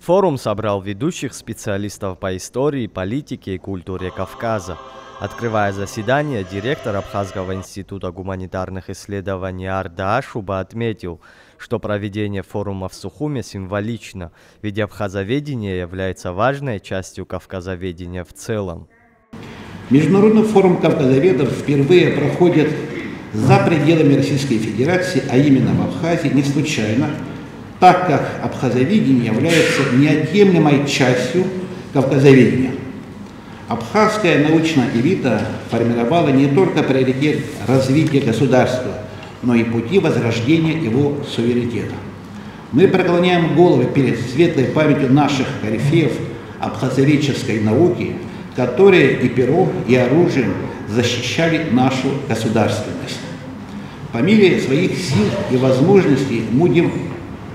Форум собрал ведущих специалистов по истории, политике и культуре Кавказа. Открывая заседание, директор Абхазского института гуманитарных исследований Арда Ашуба отметил, что проведение форума в Сухуме символично, ведь абхазоведение является важной частью кавказоведения в целом. Международный форум кавказоведов впервые проходит за пределами Российской Федерации, а именно в Абхазии, не случайно, так как абхазоведение является неотъемлемой частью кавказоведения. Абхазская научная элита формировала не только приоритет развития государства, но и пути возрождения его суверенитета. Мы преклоняем головы перед светлой памятью наших корифеев абхазоведческой науки, которые и пером, и оружием защищали нашу государственность. По мере своих сил и возможностей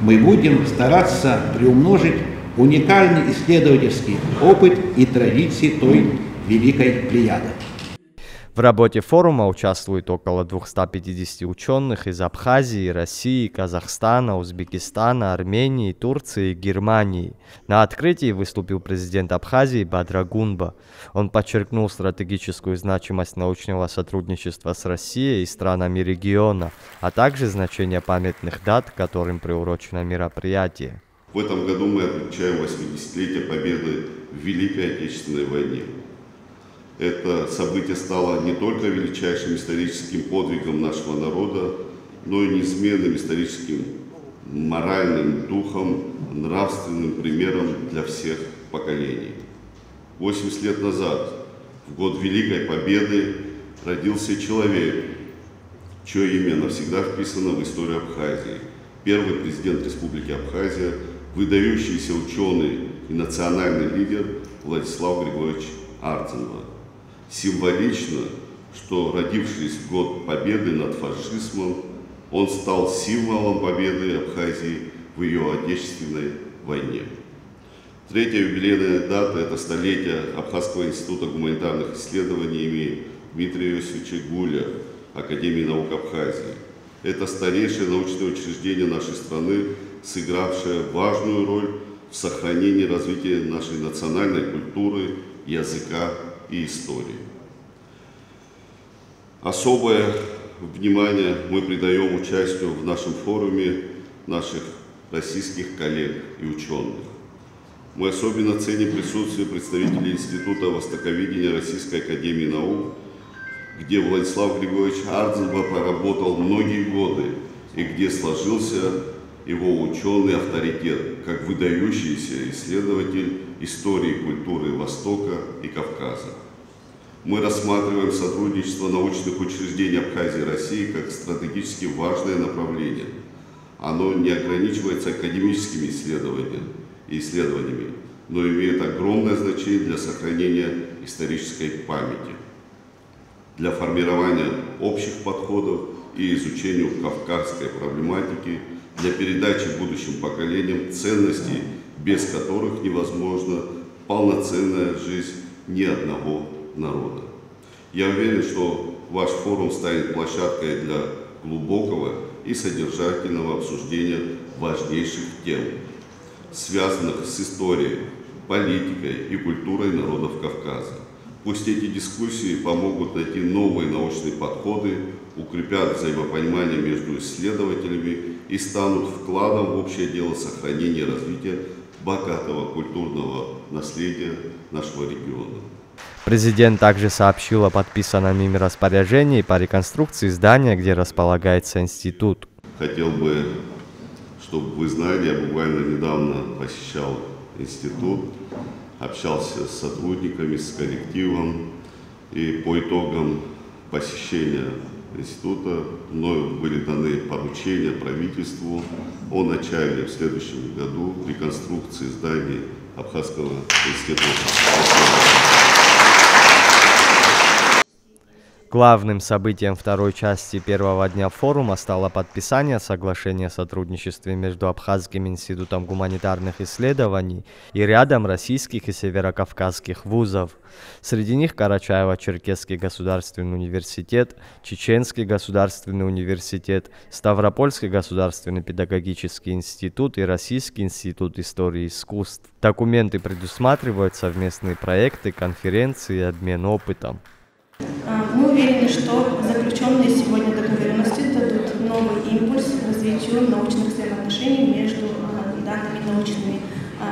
мы будем стараться приумножить уникальный исследовательский опыт и традиции той великой плеяды. В работе форума участвует около 250 ученых из Абхазии, России, Казахстана, Узбекистана, Армении, Турции и Германии. На открытии выступил президент Абхазии Бадра Гунба. Он подчеркнул стратегическую значимость научного сотрудничества с Россией и странами региона, а также значение памятных дат, к которым приурочено мероприятие. В этом году мы отмечаем 80-летие победы в Великой Отечественной войне. Это событие стало не только величайшим историческим подвигом нашего народа, но и неизменным историческим моральным духом, нравственным примером для всех поколений. 80 лет назад, в год Великой Победы, родился человек, чье имя навсегда вписано в историю Абхазии. Первый президент Республики Абхазия, выдающийся ученый и национальный лидер Владислав Григорьевич Ардзинба. Символично, что, родившись в год победы над фашизмом, он стал символом победы Абхазии в ее Отечественной войне. Третья юбилейная дата – это столетие Абхазского института гуманитарных исследований имени Дмитрия Иосифовича Гуля, Академии наук Абхазии. Это старейшее научное учреждение нашей страны, сыгравшее важную роль в сохранении и развитии нашей национальной культуры, языка и истории. Особое внимание мы придаем участию в нашем форуме наших российских коллег и ученых. Мы особенно ценим присутствие представителей Института востоковедения Российской Академии наук, где Владислав Григорьевич Ардзинба проработал многие годы и где сложился его ученый авторитет, как выдающийся исследователь истории и культуры Востока и Кавказа. Мы рассматриваем сотрудничество научных учреждений Абхазии и России как стратегически важное направление. Оно не ограничивается академическими исследованиями, но имеет огромное значение для сохранения исторической памяти, для формирования общих подходов и изучения кавказской проблематики, для передачи будущим поколениям ценностей, без которых невозможна полноценная жизнь ни одного народа. Я уверен, что ваш форум станет площадкой для глубокого и содержательного обсуждения важнейших тем, связанных с историей, политикой и культурой народов Кавказа. Пусть эти дискуссии помогут найти новые научные подходы, укрепят взаимопонимание между исследователями и станут вкладом в общее дело сохранения и развития богатого культурного наследия нашего региона. Президент также сообщил о подписанном им распоряжении по реконструкции здания, где располагается институт. Хотел бы, чтобы вы знали, я буквально недавно посещал институт, общался с сотрудниками, с коллективом, и по итогам посещения института мною были даны поручения правительству о начале в следующем году реконструкции зданий Абхазского института. Главным событием второй части первого дня форума стало подписание соглашения о сотрудничестве между Абхазским институтом гуманитарных исследований и рядом российских и северокавказских вузов. Среди них Карачаево-Черкесский государственный университет, Чеченский государственный университет, Ставропольский государственный педагогический институт и Российский институт истории и искусств. Документы предусматривают совместные проекты, конференции и обмен опытом. Мы уверены, что заключенные сегодня договоренности дадут новый импульс развитию научных взаимоотношений между данными научными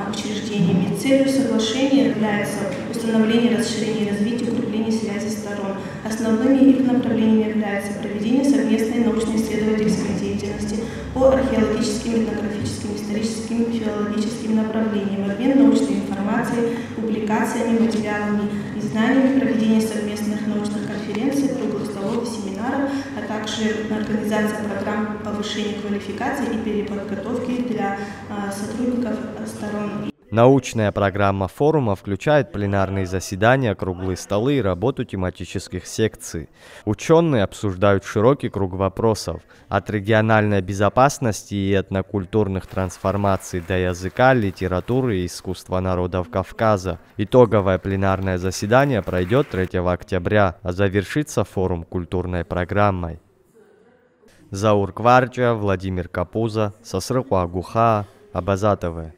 учреждениями. Целью соглашения является установление, расширение и развитие укрепления связи сторон. Основными их направлениями являются проведение совместной научно-исследовательской деятельности по археологическим, этнографическим, историческим и филологическим направлениям, обмен научной информацией, публикациями, материалами и знаниями, проведение совместных научных конференций, круглых столов, семинаров, а также организация программ повышения квалификации и переподготовки для сотрудников сторон. Научная программа форума включает пленарные заседания, круглые столы и работу тематических секций. Ученые обсуждают широкий круг вопросов – от региональной безопасности и этнокультурных трансформаций до языка, литературы и искусства народов Кавказа. Итоговое пленарное заседание пройдет 3 октября, а завершится форум культурной программой. Заур Кварча, Владимир Капуза, Сосрыкуа Гуха, Абаза ТВ.